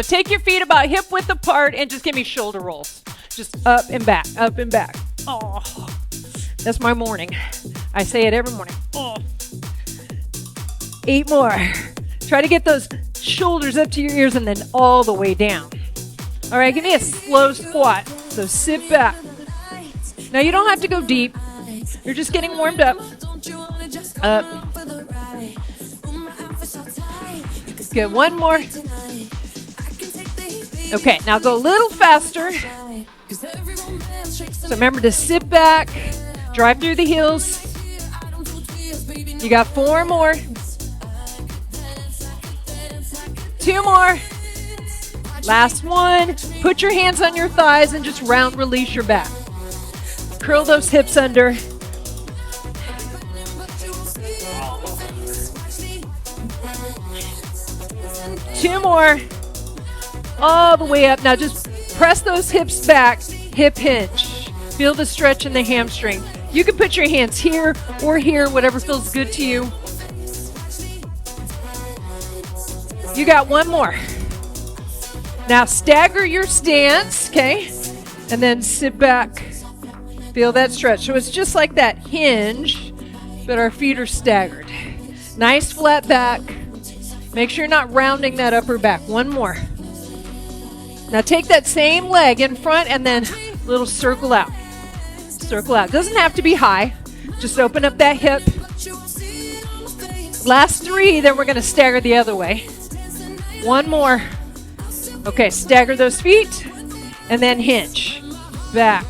Take your feet about hip width apart and just give me shoulder rolls. Just up and back, up and back. Oh, that's my morning. I say it every morning. Oh. 8 more. Try to get those shoulders up to your ears and then all the way down. All right, give me a slow squat. So sit back. Now you don't have to go deep. You're just getting warmed up. Up. Good, one more. Okay, now go a little faster. So remember to sit back, drive through the heels. You got 4 more. 2 more. Last one. Put your hands on your thighs and just round release your back. Curl those hips under. Two more. All the way up. Now just press those hips back. Hip hinge. Feel the stretch in the hamstring. You can put your hands here or here, whatever feels good to you. You got 1 more. Now stagger your stance, okay? And then sit back. Feel that stretch. So it's just like that hinge, but our feet are staggered. Nice flat back. Make sure you're not rounding that upper back. 1 more. Now take that same leg in front and then little circle out. Circle out. Doesn't have to be high. Just open up that hip. Last 3, then we're going to stagger the other way. 1 more. Okay, stagger those feet and then hinge. Back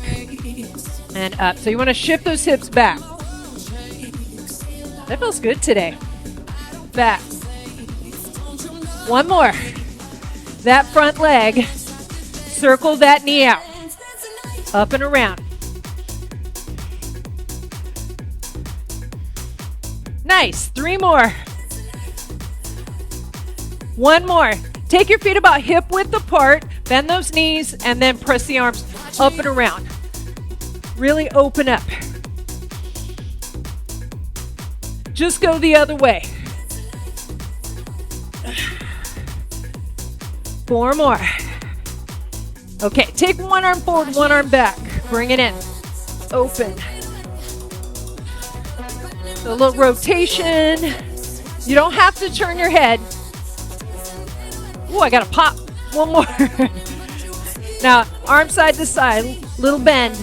and up. So you want to shift those hips back. That feels good today. Back. 1 more. That front leg. Circle that knee out. Up and around. Nice. 3 more. 1 more. Take your feet about hip width apart. Bend those knees and then press the arms up and around. Really open up. Just go the other way. 4 more. Okay, take 1 arm forward, 1 arm back. Bring it in. Open. A little rotation. You don't have to turn your head. Ooh, I gotta pop. 1 more. Now, arm side to side, little bend.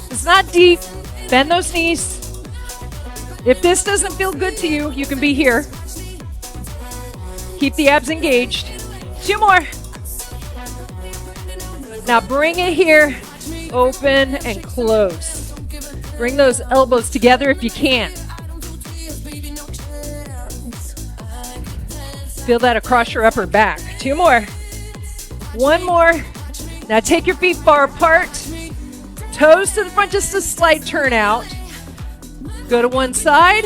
It's not deep. Bend those knees. If this doesn't feel good to you, you can be here. Keep the abs engaged. 2 more. Now bring it here. Open and close. Bring those elbows together if you can. Feel that across your upper back. 2 more. 1 more. Now take your feet far apart. Toes to the front, just a slight turn out. Go to one side.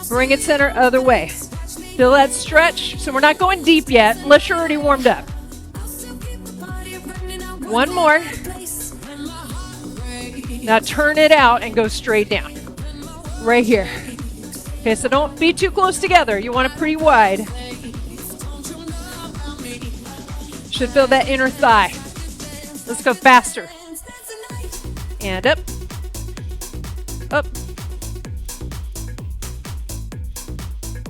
Bring it center other way. Feel that stretch. So we're not going deep yet unless you're already warmed up. 1 more. Now turn it out and go straight down. Right here. Okay, so don't be too close together. You want it pretty wide. Should feel that inner thigh. Let's go faster. And up. Up.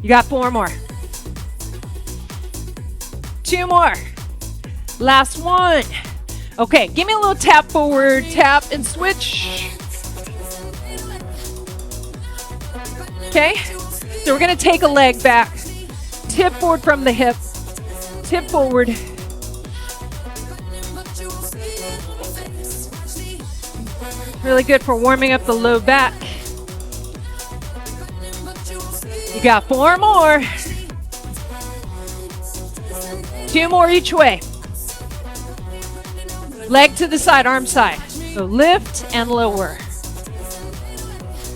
You got 4 more. 2 more. Last 1. Okay, give me a little tap forward, tap and switch. Okay, so we're gonna take a leg back, tip forward from the hip, tip forward. Really good for warming up the low back. You got 4 more. 2 more each way. Leg to the side, arm side. So lift and lower.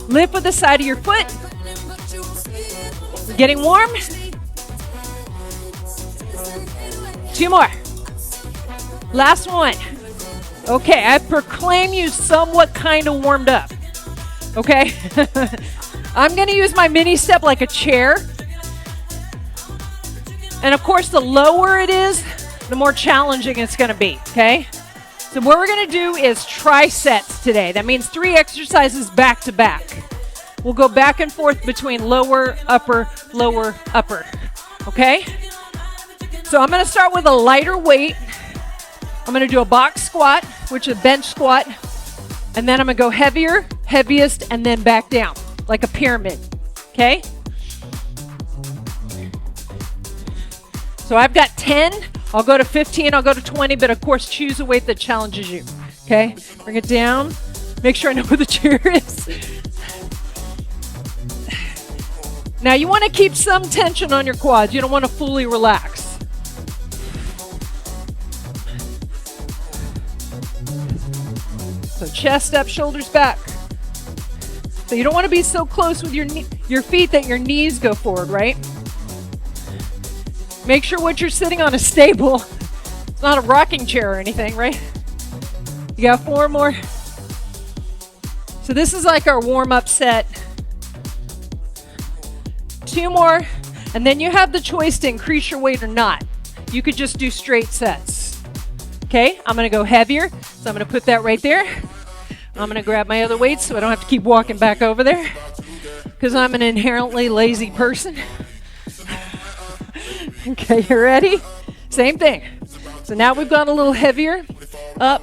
Lift with the side of your foot. We're getting warm. 2 more. Last 1. Okay, I proclaim you somewhat kind of warmed up. Okay? I'm going to use my mini step like a chair. And of course, the lower it is, the more challenging it's going to be, okay? So what we're going to do is trisets today. That means 3 exercises back to back. We'll go back and forth between lower, upper, okay? So I'm going to start with a lighter weight. I'm going to do a box squat, which is a bench squat, and then I'm going to go heavier, heaviest, and then back down, like a pyramid, okay? So I've got 10, I'll go to 15, I'll go to 20, but of course choose a weight that challenges you, okay? Bring it down, make sure I know where the chair is. Now you want to keep some tension on your quads, you don't want to fully relax. So chest up, shoulders back. So you don't want to be so close with your feet that your knees go forward, right? Make sure what you're sitting on is stable. It's not a rocking chair or anything, right? You got 4 more. So this is like our warm-up set. 2 more, and then you have the choice to increase your weight or not. You could just do straight sets. Okay, I'm gonna go heavier, so I'm gonna put that right there. I'm gonna grab my other weights so I don't have to keep walking back over there, because I'm an inherently lazy person. Okay, you ready? Same thing. So now we've gone a little heavier, up.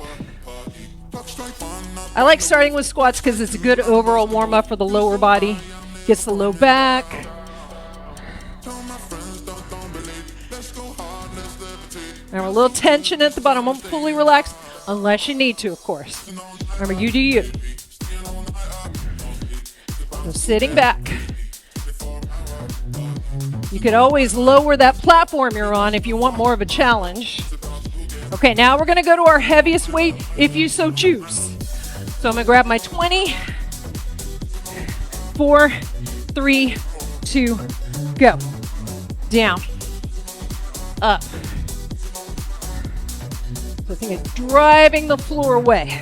I like starting with squats because it's a good overall warm-up for the lower body. Gets the low back. Remember, a little tension at the bottom. Won't fully relax unless you need to, of course. Remember, you do you. So sitting back. You could always lower that platform you're on if you want more of a challenge. Okay, now we're going to go to our heaviest weight if you so choose. So I'm going to grab my 20. 4, 3, 2, go. Down. Up. So think of driving the floor away.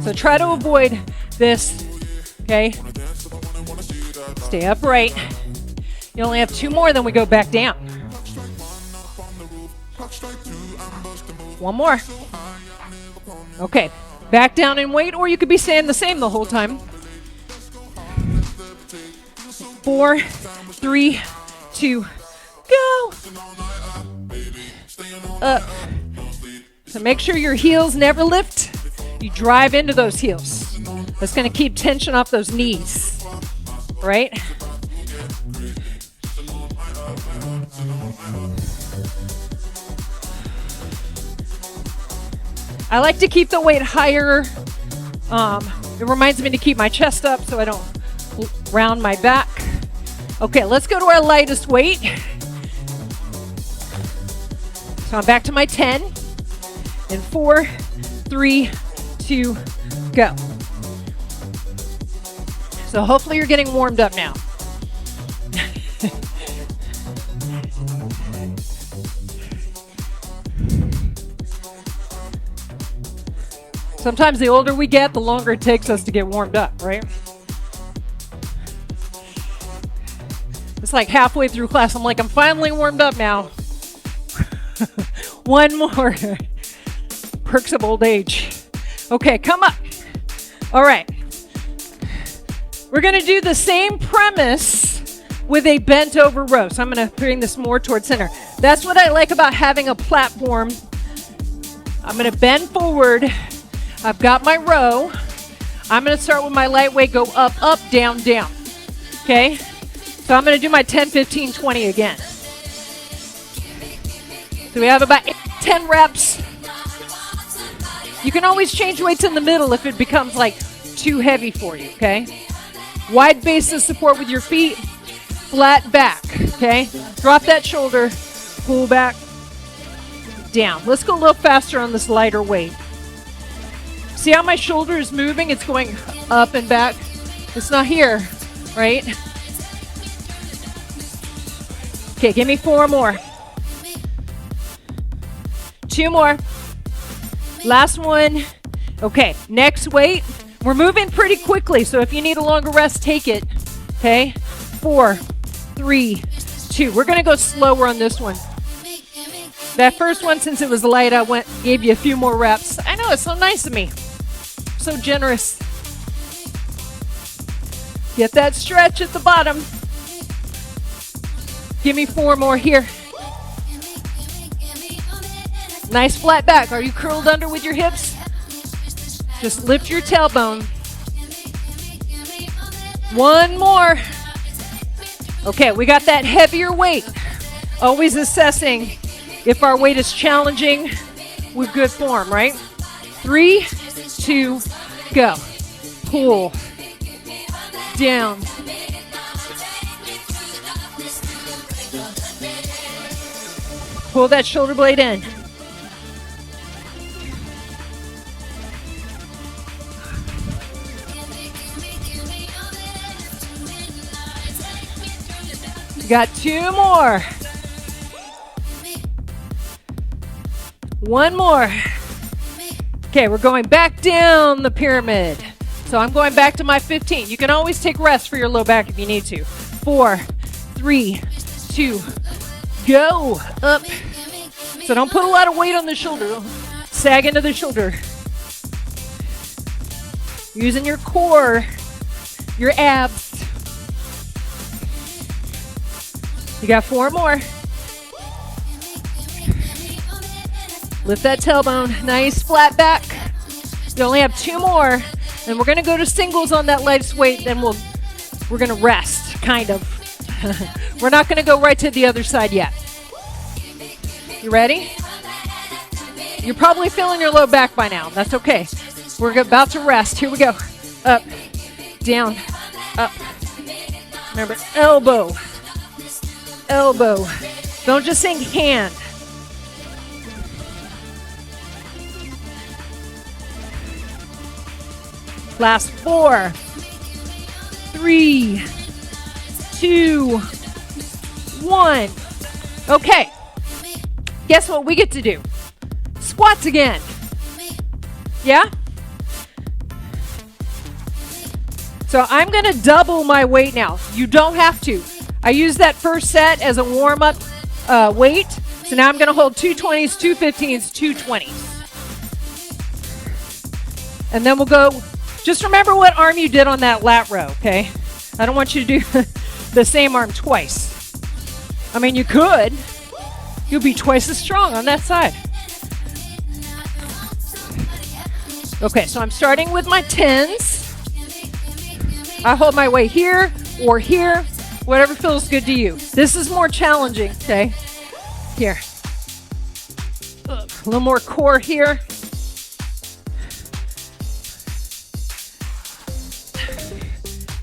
So try to avoid this, okay? Stay upright. You only have 2 more, then we go back down. 1 more. Okay, back down in weight, or you could be staying the same the whole time. 4, 3, 2, go. Up. So make sure your heels never lift. You drive into those heels. That's going to keep tension off those knees, right? I like to keep the weight higher. It reminds me to keep my chest up so I don't round my back. Okay, let's go to our lightest weight. So I'm back to my 10. In 4, 3, 2, go. So hopefully you're getting warmed up now. Sometimes the older we get, the longer it takes us to get warmed up, right? It's like halfway through class, I'm like, I'm finally warmed up now. 1 more. Perks of old age. Okay, come up. All right. We're going to do the same premise with a bent over row. So I'm going to bring this more towards center. That's what I like about having a platform. I'm going to bend forward. I've got my row. I'm going to start with my lightweight, go up, up, down, down. Okay? So I'm going to do my 10, 15, 20 again. So we have about 10 reps. You can always change weights in the middle if it becomes like too heavy for you, okay? Wide base of support with your feet, flat back, okay? Drop that shoulder, pull back, down. Let's go a little faster on this lighter weight. See how my shoulder is moving? It's going up and back. It's not here, right? Okay, give me 4 more. 2 more. Last one. Okay, next weight. We're moving pretty quickly, so if you need a longer rest, take it. Okay, 4, 3, 2. We're gonna go slower on this one. That first one, since it was light, gave you a few more reps. I know, it's so nice of me. So generous. Get that stretch at the bottom. Give me 4 more here. Nice flat back. Are you curled under with your hips? Just lift your tailbone. 1 more. Okay, we got that heavier weight. Always assessing if our weight is challenging with good form, right? 3, 2, go. Pull. Down. Pull that shoulder blade in. Got 2 more. 1 more. Okay, we're going back down the pyramid. So I'm going back to my 15. You can always take rest for your low back if you need to. 4, 3, 2, go. Up. So don't put a lot of weight on the shoulder. Sag into the shoulder. Using your core, your abs. You got 4 more. Lift that tailbone. Nice flat back. You only have 2 more. And we're going to go to singles on that lightest weight. Then we're going to rest, kind of. We're not going to go right to the other side yet. You ready? You're probably feeling your low back by now. That's okay. We're about to rest. Here we go. Up, down, up. Remember, elbow. Elbow. Don't just think hand. Last 4, 3, 2, 1. Okay. Guess what we get to do? Squats again. Yeah? So I'm going to double my weight now. You don't have to. I used that first set as a warm-up weight. So now I'm going to hold 2 20s, 2 15s, 2 20s. And then we'll go. Just remember what arm you did on that lat row, okay? I don't want you to do the same arm twice. I mean, you could. You'll be twice as strong on that side. Okay, so I'm starting with my 10s. I hold my weight here or here, whatever feels good to you. This is more challenging, okay? Here. A little more core here.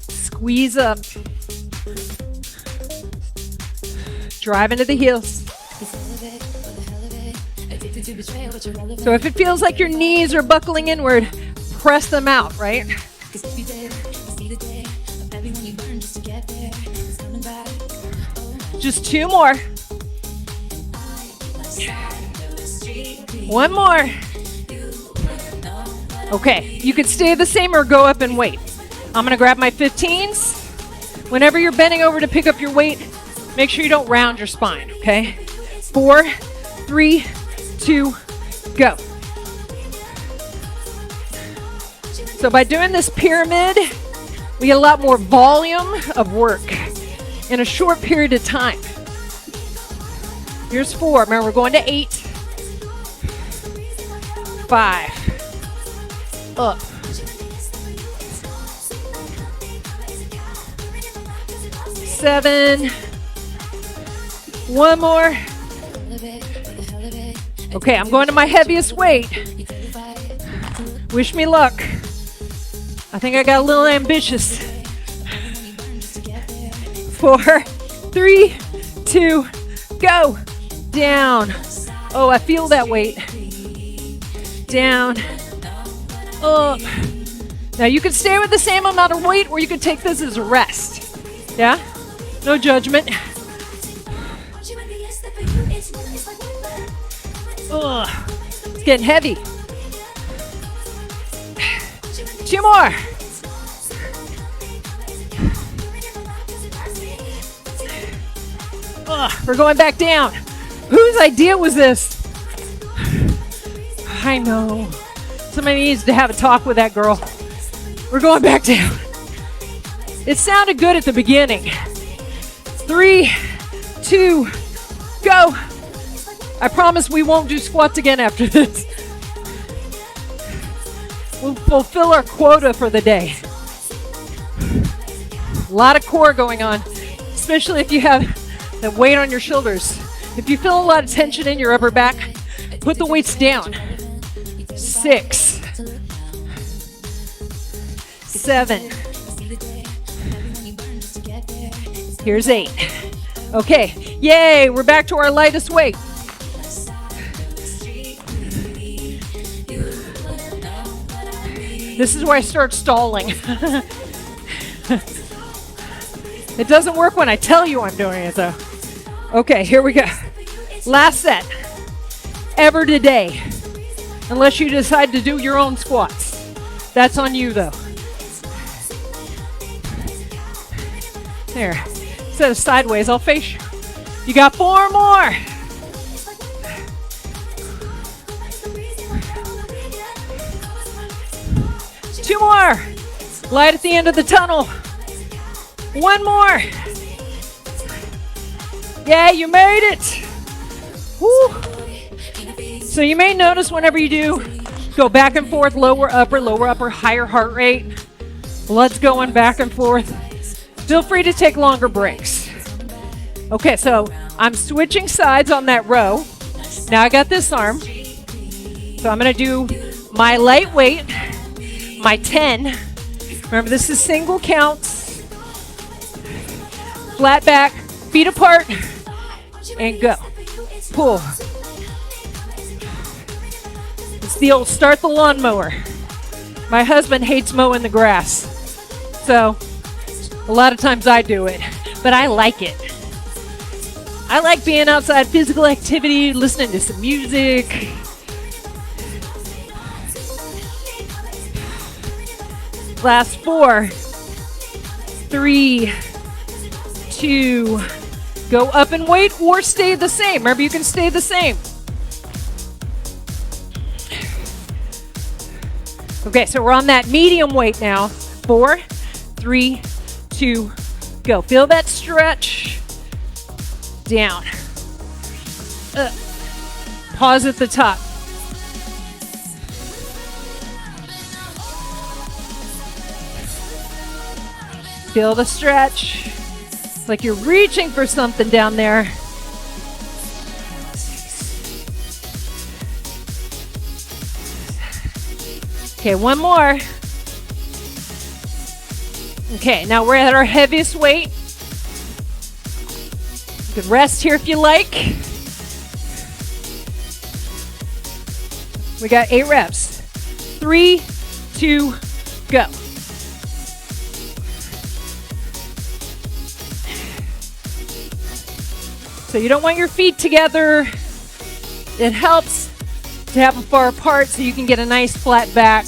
Squeeze up. Drive into the heels. So if it feels like your knees are buckling inward, press them out, right? Just 2 more. 1 more. Okay, you could stay the same or go up in weight. I'm gonna grab my 15s. Whenever you're bending over to pick up your weight, make sure you don't round your spine, okay? 4, 3, 2, go. So by doing this pyramid, we get a lot more volume of work in a short period of time. Here's 4. Remember, we're going to 8. 5. Up. 7. 1 more. Okay, I'm going to my heaviest weight. Wish me luck. I think I got a little ambitious. 4, 3, 2, go. Down. Oh, I feel that weight. Down. Up. Now you could stay with the same amount of weight or you could take this as a rest. Yeah? No judgment. Ugh. It's getting heavy. 2 more. We're going back down. Whose idea was this? I know. Somebody needs to have a talk with that girl. We're going back down. It sounded good at the beginning. 3, 2, go. I promise we won't do squats again after this. We'll fulfill our quota for the day. A lot of core going on, especially if you have the weight on your shoulders. If you feel a lot of tension in your upper back, put the weights down. 6, 7. Here's 8. Okay, yay, we're back to our lightest weight. This is where I start stalling. It doesn't work when I tell you I'm doing it though. Okay, here we go. Last set. Ever today. Unless you decide to do your own squats. That's on you though. There. Instead of sideways, I'll face you. You got 4 more. Two more. Light at the end of the tunnel. 1 more. Yeah, you made it. Woo. So you may notice whenever you do, go back and forth, lower, upper, higher heart rate. Blood's going back and forth. Feel free to take longer breaks. Okay, so I'm switching sides on that row. Now I got this arm. So I'm gonna do my lightweight, my 10. Remember, this is single counts. Flat back, feet apart, and go. Pull. It's the old start the lawnmower. My husband hates mowing the grass. So a lot of times I do it, but I like it. I like being outside, physical activity, listening to some music. Last 4, 3, 2, go up and wait or stay the same. Remember, you can stay the same. Okay, so we're on that medium weight now. 4, 3, 2, go. Feel that stretch. Down. Pause at the top. Feel the stretch. It's like you're reaching for something down there. Okay, 1 more. Okay, now we're at our heaviest weight. You can rest here if you like. We got 8 reps. 3, 2, go. So you don't want your feet together. It helps to have them far apart so you can get a nice flat back.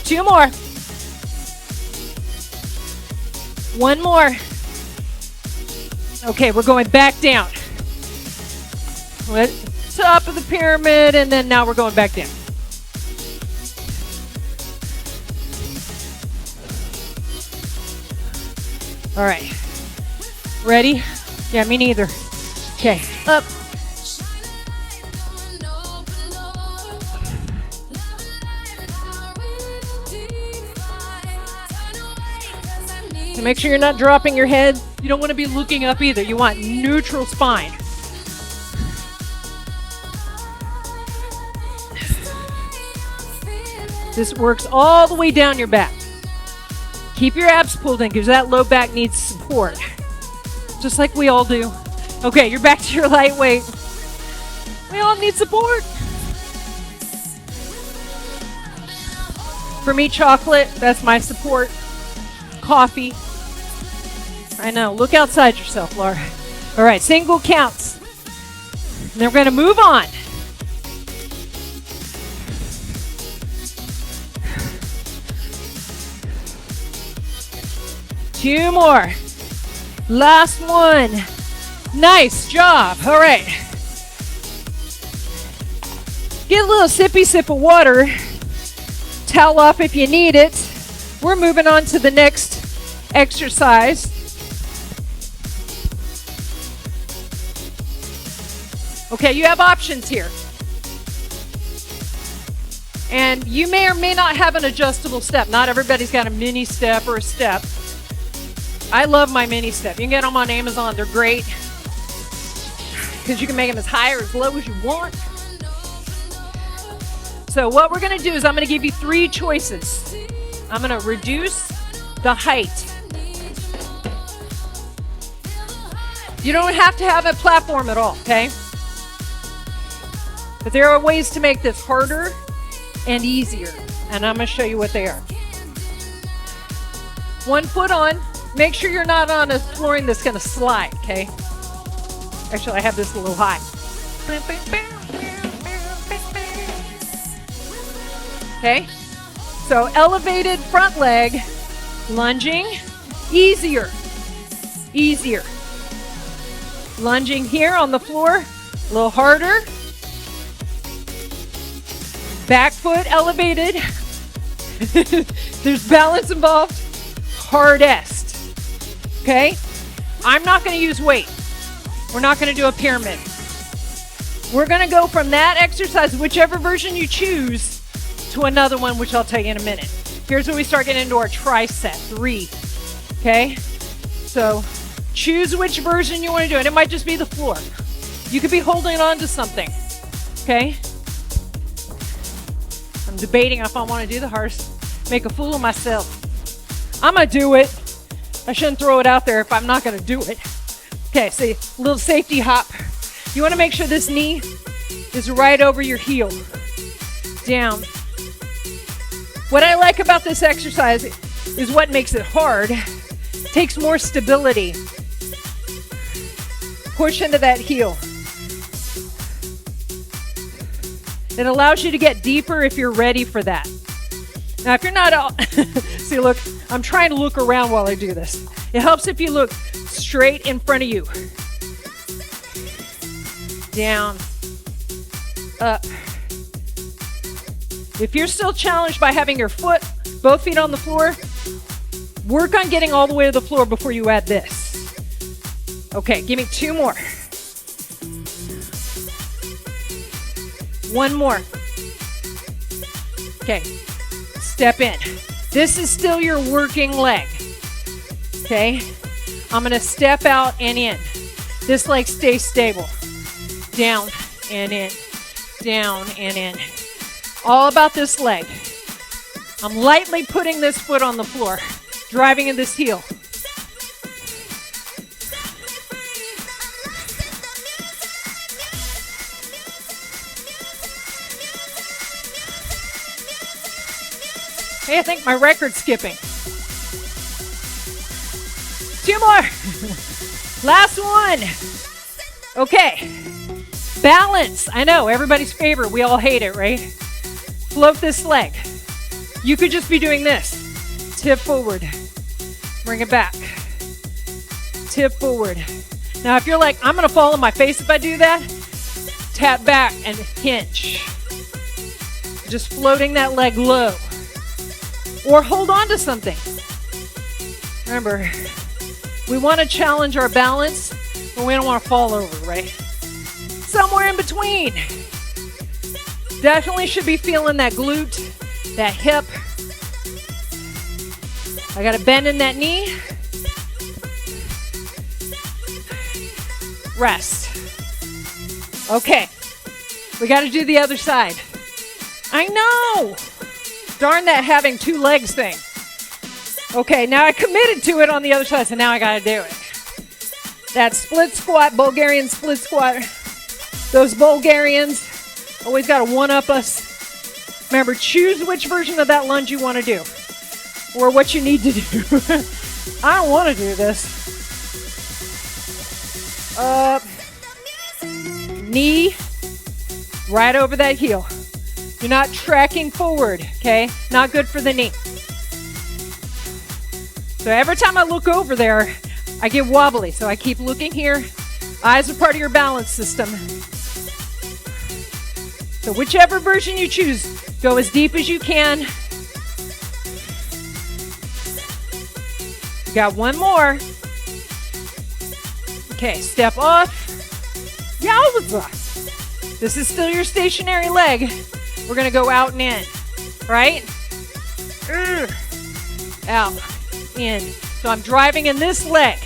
Two more. 1 more. Okay, we're going back down. Top of the pyramid, and then now we're going back down. All right. Ready? Yeah, me neither. Okay, up. So make sure you're not dropping your head. You don't want to be looking up either. You want neutral spine. This works all the way down your back. Keep your abs pulled in because that low back needs support. Just like we all do. Okay, you're back to your lightweight. We all need support. For me, chocolate, that's my support. Coffee. I know, look outside yourself, Laura. All right, single counts. And then we're going to move on. Two more. Last one. Nice job. All right. Get a little sippy sip of water. Towel off if you need it. We're moving on to the next exercise. Okay, you have options here. And you may or may not have an adjustable step. Not everybody's got a mini step or a step. I love my mini step. You can get them on Amazon. They're great because you can make them as high or as low as you want. So what we're going to do is I'm going to give you 3 choices. I'm going to reduce the height. You don't have to have a platform at all, okay? But there are ways to make this harder and easier, and I'm going to show you what they are. 1 foot on. Make sure you're not on a flooring that's going to slide, okay? Actually, I have this a little high. Okay? So elevated front leg, lunging, easier. Easier. Lunging here on the floor, a little harder. Back foot elevated. There's balance involved. Hardest. Okay? I'm not going to use weight. We're not going to do a pyramid. We're going to go from that exercise, whichever version you choose, to another one, which I'll tell you in a minute. Here's where we start getting into our tricep. 3. Okay? So choose which version you want to do. And it might just be the floor. You could be holding on to something. Okay? I'm debating if I want to do the hardest. Make a fool of myself. I'm going to do it. I shouldn't throw it out there if I'm not going to do it. Okay, so a little safety hop. You want to make sure this knee is right over your heel. Down. What I like about this exercise is what makes it hard. Takes more stability. Push into that heel. It allows you to get deeper if you're ready for that. Now, if you're not all, see, look, I'm trying to look around while I do this. It helps if you look straight in front of you. Down, up. If you're still challenged by having your foot, both feet on the floor, work on getting all the way to the floor before you add this. Okay, give me 2 more. 1 more. Okay. Step in. This is still your working leg. Okay? I'm going to step out and in. This leg stays stable. Down and in. Down and in. All about this leg. I'm lightly putting this foot on the floor, driving in this heel. Hey, I think my record's skipping. 2 more. Last one. Okay. Balance. I know, everybody's favorite. We all hate it, right? Float this leg. You could just be doing this. Tip forward. Bring it back. Tip forward. Now, if you're like, I'm going to fall on my face if I do that, tap back and hinge. Just floating that leg low. Or hold on to something. Remember, we want to challenge our balance, but we don't want to fall over, right? Somewhere in between. Definitely should be feeling that glute, that hip. I got to bend in that knee. Rest. Okay. We got to do the other side. I know. Darn that having 2 legs thing. Okay, now I committed to it on the other side, so now I got to do it. That split squat, Bulgarian split squat. Those Bulgarians always got to one-up us. Remember, choose which version of that lunge you want to do or what you need to do. I don't want to do this. up, knee right over that heel. You're not tracking forward, okay? Not good for the knee. So every time I look over there, I get wobbly. So I keep looking here. Eyes are part of your balance system. So whichever version you choose, go as deep as you can. You got one more. Okay, step off. Yowza. This is still your stationary leg. We're gonna go out and in, right? Out, in. So I'm driving in this leg.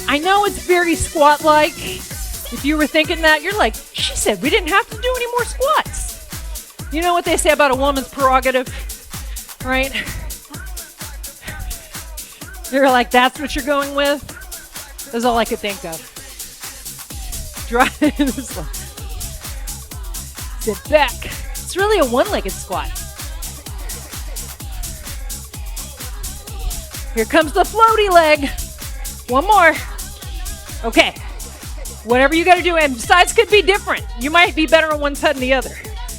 I know it's very squat-like. If you were thinking that, you're like, she said we didn't have to do any more squats. You know what they say about a woman's prerogative, right? You're like, that's what you're going with? That's all I could think of. Drive in this leg. Sit back. It's really a one-legged squat. Here comes the floaty leg. One more. Okay. Whatever you got to do, and sides could be different. You might be better on one side than the other.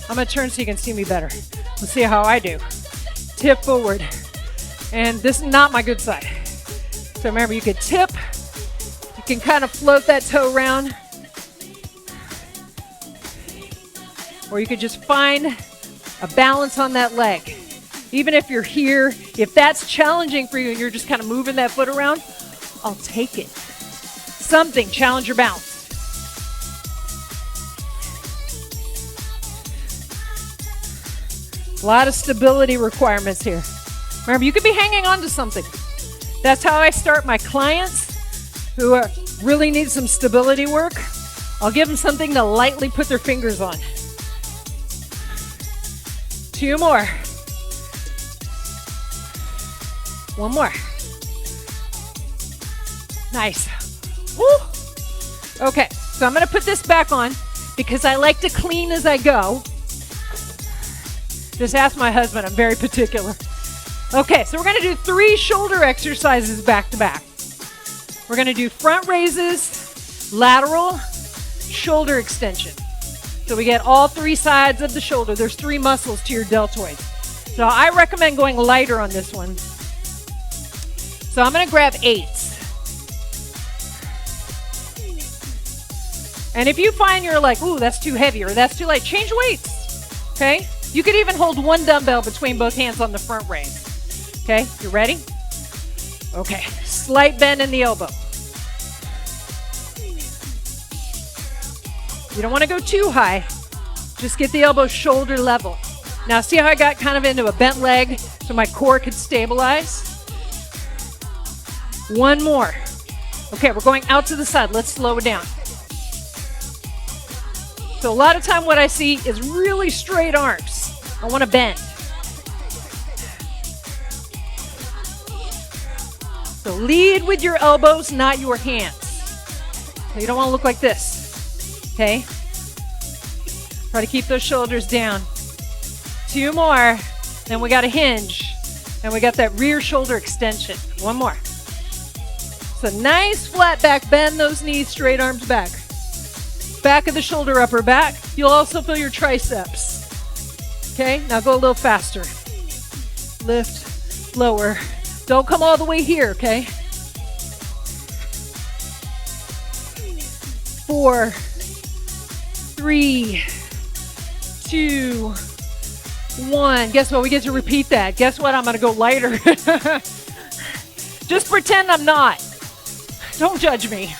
I'm going to turn so you can see me better. Let's see how I do. Tip forward. And this is not my good side. So remember, you could tip. You can kind of float that toe around. Or you could just find a balance on that leg. Even if you're here, if that's challenging for you and you're just kind of moving that foot around, I'll take it. Something, challenge your balance. A lot of stability requirements here. Remember, you could be hanging on to something. That's how I start my clients who really need some stability work. I'll give them something to lightly put their fingers on. 2 more. 1 more. Nice. Woo. Okay, so I'm going to put this back on because I like to clean as I go. Just ask my husband, I'm very particular. Okay, so we're going to do 3 shoulder exercises back to back. We're going to do front raises, lateral, shoulder extension. So we get all 3 sides of the shoulder. There's 3 muscles to your deltoid. So I recommend going lighter on this one. So I'm going to grab 8s. And if you find you're like, ooh, that's too heavy or that's too light, change weights, okay? You could even hold 1 dumbbell between both hands on the front raise. Okay, you ready? Okay, slight bend in the elbow. You don't want to go too high. Just get the elbow shoulder level. Now see how I got kind of into a bent leg so my core could stabilize? 1 more. Okay, we're going out to the side. Let's slow it down. So a lot of time what I see is really straight arms. I want to bend. So lead with your elbows, not your hands. So you don't want to look like this, okay? Try to keep those shoulders down. 2 more, then we got a hinge, and we got that rear shoulder extension. 1 more. So nice flat back, bend those knees, straight arms back. Back of the shoulder, upper back. You'll also feel your triceps. Okay, now go a little faster. Lift, lower. Don't come all the way here, okay? 4, 3, 2, 1. Guess what? We get to repeat that. Guess what? I'm going to go lighter. Just pretend I'm not. Don't judge me.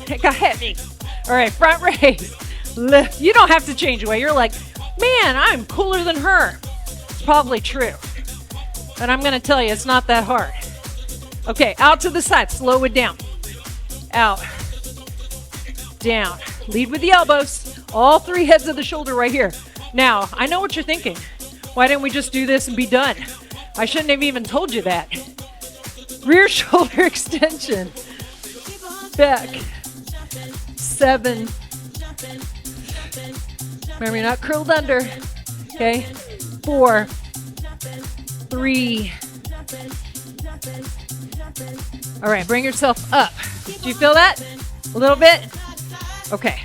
It got heavy. All right, front raise. Lift. You don't have to change weight. You're like, man, I'm cooler than her. It's probably true. But I'm going to tell you, it's not that hard. Okay, out to the side. Slow it down. Out. Down. Lead with the elbows. All 3 heads of the shoulder right here. Now, I know what you're thinking. Why didn't we just do this and be done? I shouldn't have even told you that. Rear shoulder extension. Back. 7. Remember, you're not curled under. Okay. 4. 3. All right, bring yourself up. Do you feel that? A little bit? Okay.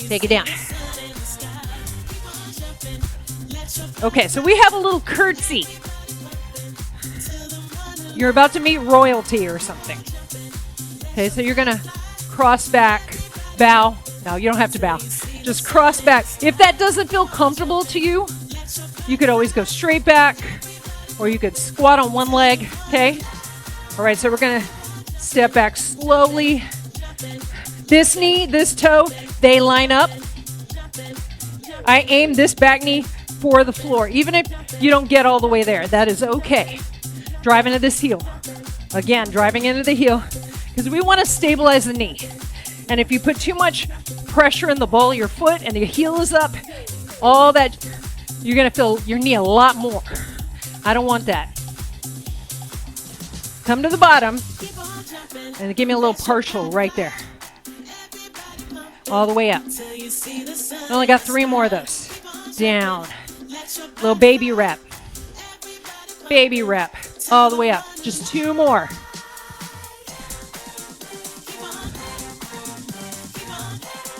Take it down. Okay, so we have a little curtsy. You're about to meet royalty or something. Okay, so you're gonna cross back, bow. No, you don't have to bow. Just cross back. If that doesn't feel comfortable to you, you could always go straight back, or you could squat on one leg, okay? All right, so we're gonna step back slowly. This knee, this toe, they line up. I aim this back knee for the floor. Even if you don't get all the way there, that is okay. Drive into this heel. Again, driving into the heel, because we want to stabilize the knee. And if you put too much pressure in the ball of your foot and the heel is up, all that, you're going to feel your knee a lot more. I don't want that. Come to the bottom and give me a little partial right there. All the way up. I only got 3 more of those. Down. Little baby rep. Baby rep. All the way up. Just 2 more.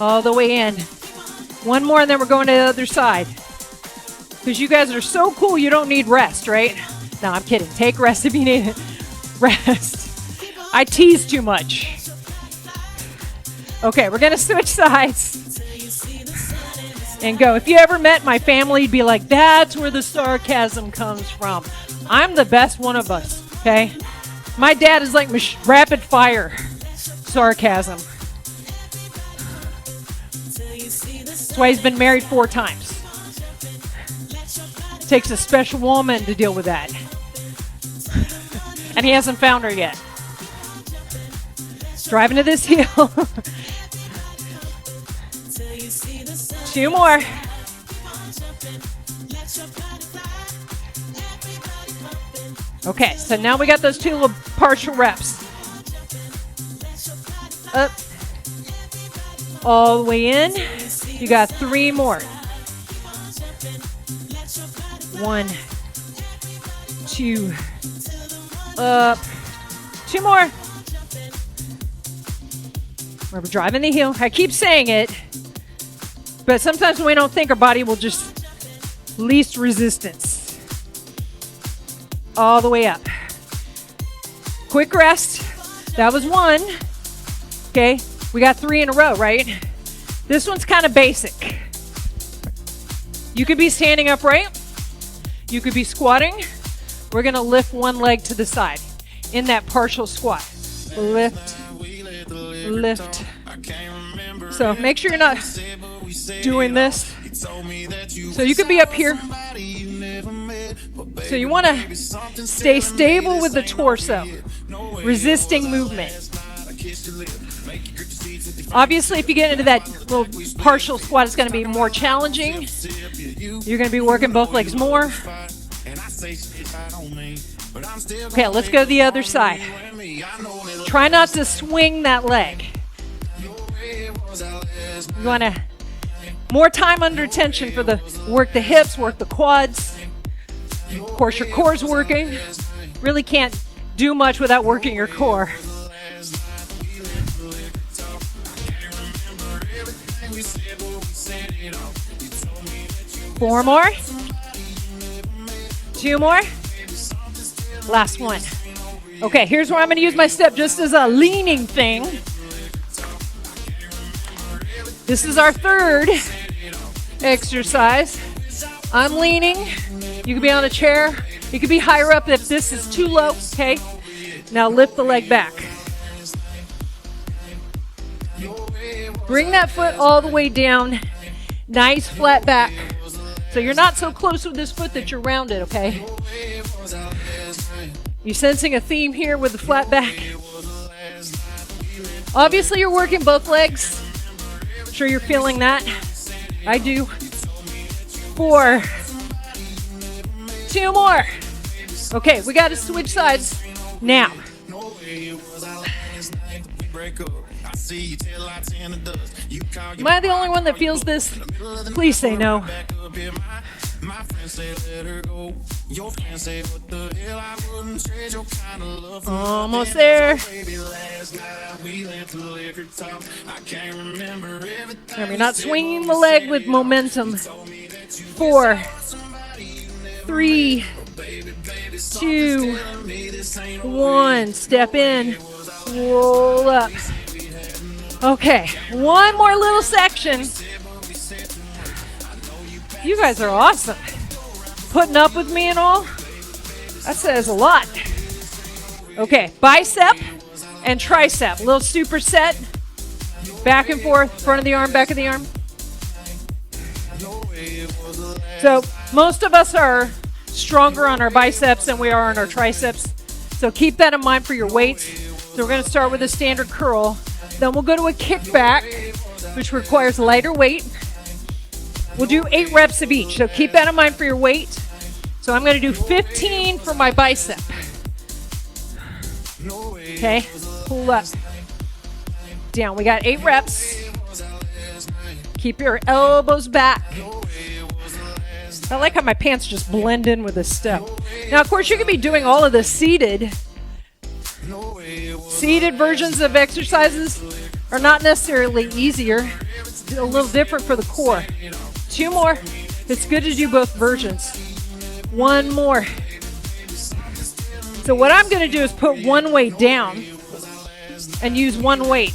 All the way in. 1 more and then we're going to the other side. Because you guys are so cool, you don't need rest, right? No, I'm kidding. Take rest if you need it. Rest. I tease too much. Okay, we're going to switch sides and go. If you ever met my family, you'd be like, that's where the sarcasm comes from. I'm the best one of us, okay? My dad is like rapid fire sarcasm. That's why he's been married 4 times. Takes a special woman to deal with that. And he hasn't found her yet. Driving to this heel. 2 more. Okay, so now we got those 2 little partial reps. Up. All the way in. You got 3 more. 1, 2, up. 2 more. We're driving the heel. I keep saying it, but sometimes when we don't think, our body will just least resistance. All the way up. Quick rest. That was 1. Okay, we got 3 in a row, right? This one's kind of basic. You could be standing upright. You could be squatting. We're going to lift 1 leg to the side in that partial squat. Lift. Lift. So make sure you're not doing this. So you could be up here. So you want to stay stable with the torso, resisting movement. Obviously, if you get into that little partial squat, it's going to be more challenging. You're going to be working both legs more. Okay, let's go to the other side. Try not to swing that leg. You want to more time under tension for the work the hips, work the quads. Of course, your core's working. Really can't do much without working your core. Four more. 2 more. Last one. Okay, here's where I'm going to use my step just as a leaning thing. This is our 3rd exercise. I'm leaning. You could be on a chair. You could be higher up if this is too low, okay? Now lift the leg back. Bring that foot all the way down. Nice flat back. So you're not so close with this foot that you're rounded, okay? You sensing a theme here with the flat back? Obviously, you're working both legs. I'm sure you're feeling that. I do. 4. 2 more. Okay, we got to switch sides now. Am I the only one that feels this? Please say no. My friends say let her go. Your friends say what the hell, I wouldn't trade your kind of love for almost there. baby. Last night we went to liquor top. I can't remember everything. Remember, you're not swinging the leg with momentum. 4, 3, 2, 1. Step in, roll up. Okay, one more little section. You guys are awesome. Putting up with me and all. That says a lot. Okay, bicep and tricep. A little superset. Back and forth, front of the arm, back of the arm. So most of us are stronger on our biceps than we are on our triceps. So keep that in mind for your weights. So we're going to start with a standard curl. Then we'll go to a kickback, which requires lighter weight. We'll do 8 reps of each. So keep that in mind for your weight. So I'm going to do 15 for my bicep. Okay, pull up. Down. We got 8 reps. Keep your elbows back. I like how my pants just blend in with this step. Now, of course, you can be doing all of the seated versions of exercises are not necessarily easier. It's a little different for the core. 2 more. It's good to do both versions. 1 more. So what I'm going to do is put one weight down and use one weight.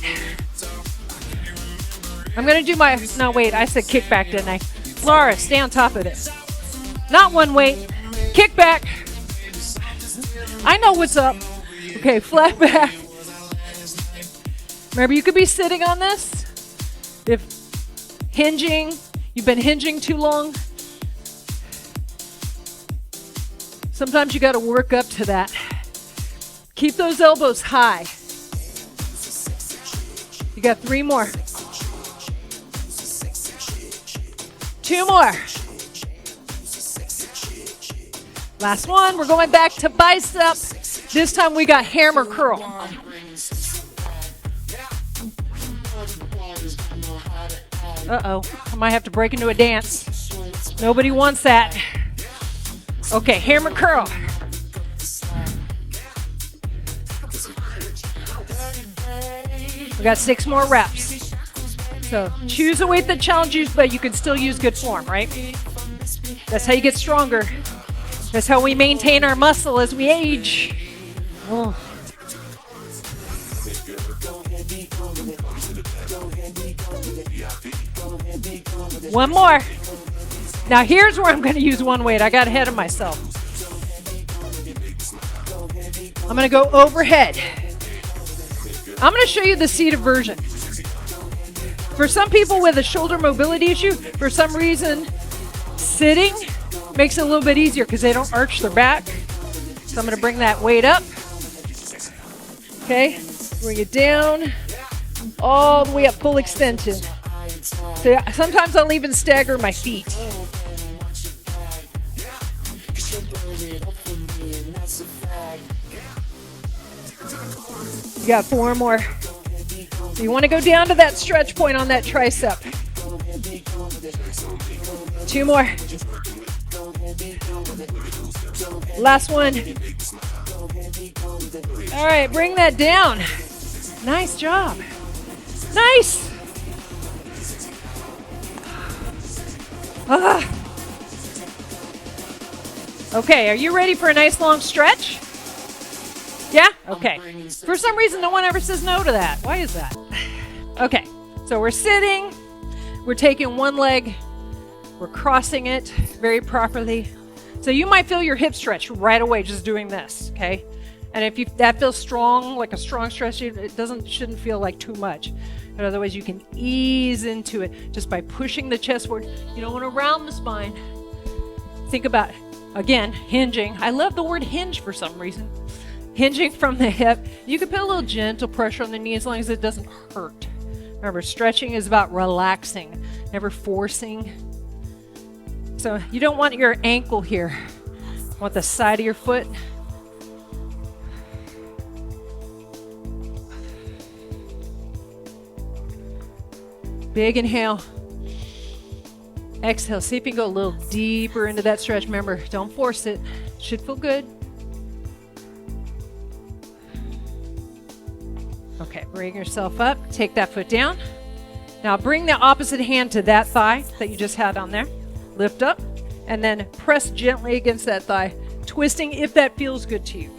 I'm going to do I said kickback, didn't I? Laura, stay on top of this. Not one weight. Kickback. I know what's up. Okay, flat back. Remember, you could be sitting on this. If you've been hinging too long. Sometimes you got to work up to that. Keep those elbows high. You got 3 more. 2 more. Last one. We're going back to bicep. This time we got hammer curl. Uh-oh. I might have to break into a dance. Nobody wants that. Okay, hammer curl. We got 6 more reps. So choose a weight that challenges you, but you can still use good form, right? That's how you get stronger. That's how we maintain our muscle as we age. Oh. One more. Now here's where I'm going to use one weight. I got ahead of myself. I'm going to go overhead. I'm going to show you the seated version. For some people with a shoulder mobility issue, for some reason, sitting makes it a little bit easier because they don't arch their back. So I'm going to bring that weight up. Okay, bring it down, all the way up, full extension. So sometimes I'll even stagger my feet. You got 4 more. So you want to go down to that stretch point on that tricep. 2 more. Last one. All right, bring that down. Nice job. Nice. Okay, are you ready for a nice long stretch? Yeah? Okay. For some reason, no one ever says no to that. Why is that? Okay, so we're sitting. We're taking one leg. We're crossing it very properly. So you might feel your hip stretch right away just doing this, okay? And if that feels strong, like a strong stretch, it shouldn't feel like too much. But otherwise, you can ease into it just by pushing the chest forward. You don't want to round the spine. Think about, again, hinging. I love the word hinge for some reason. Hinging from the hip. You can put a little gentle pressure on the knee as long as it doesn't hurt. Remember, stretching is about relaxing, never forcing. So you don't want your ankle here. You want the side of your foot. Big inhale. Exhale. See if you can go a little deeper into that stretch. Remember, don't force it. Should feel good. Okay, bring yourself up. Take that foot down. Now bring the opposite hand to that thigh that you just had on there. Lift up and then press gently against that thigh, twisting if that feels good to you.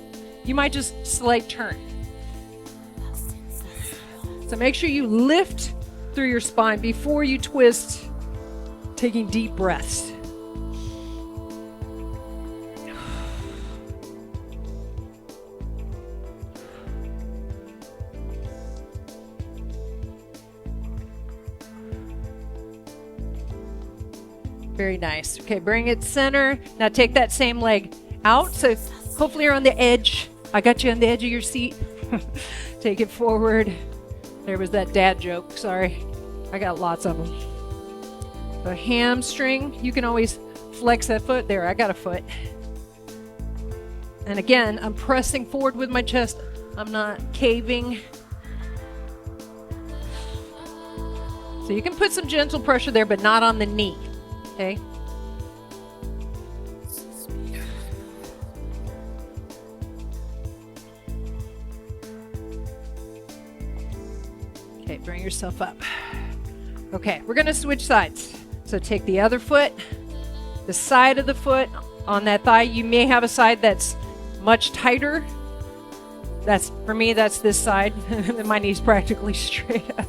You might just slight turn. So make sure you lift through your spine before you twist, taking deep breaths. Very nice. Okay, bring it center. Now take that same leg out. So hopefully you're on the edge. I got you on the edge of your seat. Take it forward. There was that dad joke. Sorry. I got lots of them. The hamstring, you can always flex that foot. There, I got a foot. And again, I'm pressing forward with my chest. I'm not caving. So you can put some gentle pressure there, but not on the knee. Okay. Okay, bring yourself up. Okay, we're going to switch sides. So take the other foot, the side of the foot on that thigh. You may have a side that's much tighter. For me, that's this side. My knee's practically straight up.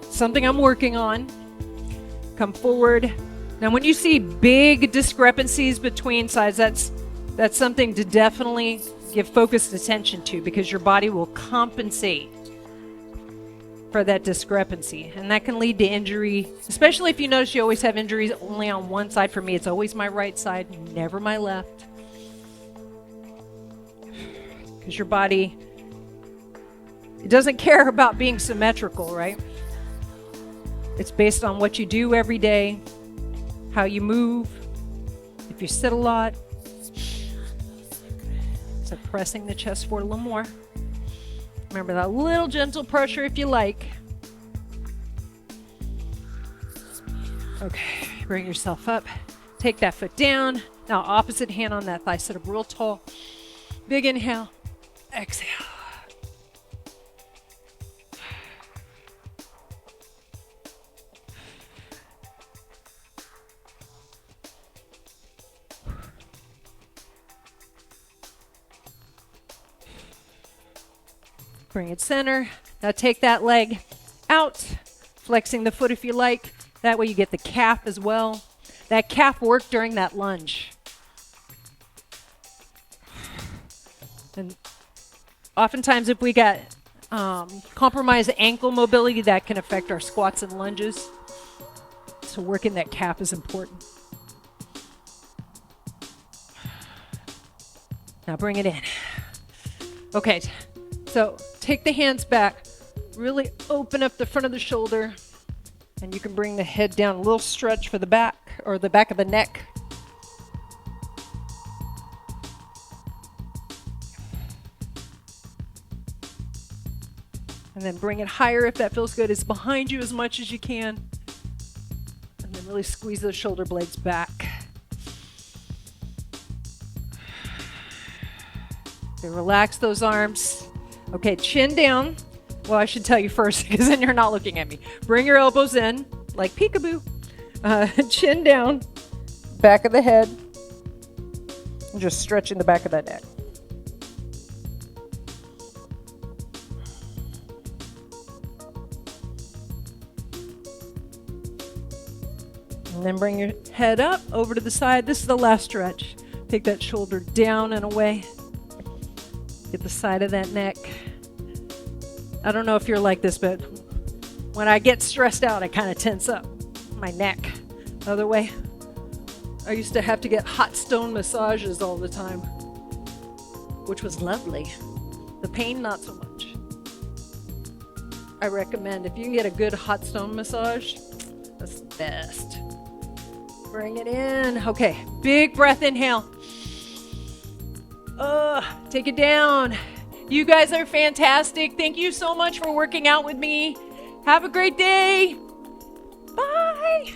Something I'm working on. Come forward. Now, when you see big discrepancies between sides, that's something to definitely give focused attention to, because your body will compensate for that discrepancy. And that can lead to injury, especially if you notice you always have injuries only on one side. For me, it's always my right side, never my left. Because your body, it doesn't care about being symmetrical, right? It's based on what you do every day, how you move, if you sit a lot. So pressing the chest forward a little more. Remember that little gentle pressure if you like. Okay, bring yourself up. Take that foot down. Now opposite hand on that thigh. Sit up real tall. Big inhale. Exhale. Bring it center. Now take that leg out, flexing the foot if you like. That way you get the calf as well. That calf worked during that lunge. And oftentimes if we got compromised ankle mobility, that can affect our squats and lunges. So working that calf is important. Now bring it in. Okay. So take the hands back, really open up the front of the shoulder, and you can bring the head down, a little stretch for the back, or the back of the neck. And then bring it higher if that feels good. It's behind you as much as you can. And then really squeeze those shoulder blades back. Okay, relax those arms. Okay, chin down. Well, I should tell you first, because then you're not looking at me. Bring your elbows in, like peekaboo. Chin down, back of the head. And just stretching the back of that neck. And then bring your head up, over to the side. This is the last stretch. Take that shoulder down and away. Get the side of that neck. I don't know if you're like this, but when I get stressed out, I kind of tense up my neck. Other way. I used to have to get hot stone massages all the time, which was lovely. The pain, not so much. I recommend, if you can get a good hot stone massage, that's the best. Bring it in. Okay, big breath, inhale. Take it down. You guys are fantastic. Thank you so much for working out with me. Have a great day. Bye.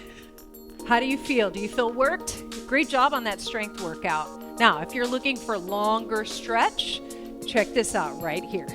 How do you feel? Do you feel worked? Great job on that strength workout. Now, if you're looking for longer stretch, check this out right here.